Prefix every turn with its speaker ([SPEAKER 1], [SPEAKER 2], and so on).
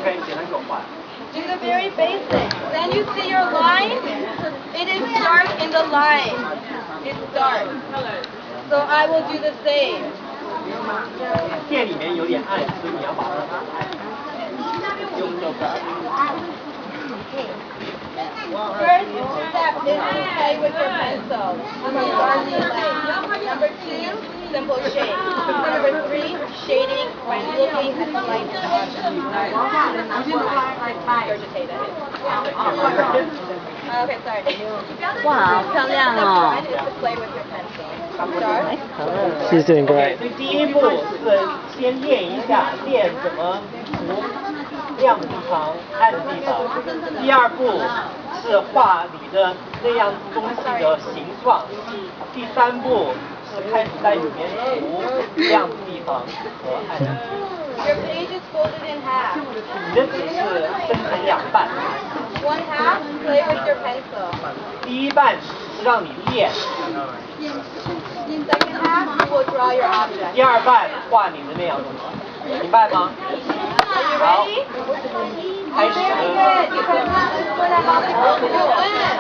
[SPEAKER 1] 可以简单手画。
[SPEAKER 2] Do the very basic. Then you see your line. It is dark in the line. It's dark. So I will do the same.
[SPEAKER 1] 线里面有点暗，所以你要把它用这个。
[SPEAKER 2] First step is to play with your pencil. Darkly light. Number 2, simple shade. Number 3, shading when looking at the light object. Regurgitate it. Okay, sorry.
[SPEAKER 3] 哇，好漂亮
[SPEAKER 2] Step
[SPEAKER 3] 哦！
[SPEAKER 2] 1 is to play with your pencil. Start.
[SPEAKER 4] 是这个。
[SPEAKER 1] 对，所以第一步是先练一下，练怎么涂亮的地方、暗的地方。第二步是画你的那样东西的形状。第三步是开始在里面涂亮的地方和暗的地方。
[SPEAKER 2] Your page is folded in half.
[SPEAKER 1] 你的纸是分成两半。
[SPEAKER 2] One half, play with your pencil.
[SPEAKER 1] 第一半是让你练。
[SPEAKER 2] Second half, you will draw your object.
[SPEAKER 1] 第二半画你的那样东西，明白吗？
[SPEAKER 2] Are you
[SPEAKER 1] 好
[SPEAKER 2] ready?，
[SPEAKER 1] 开始。
[SPEAKER 2] Very good. You can put that object over your pen.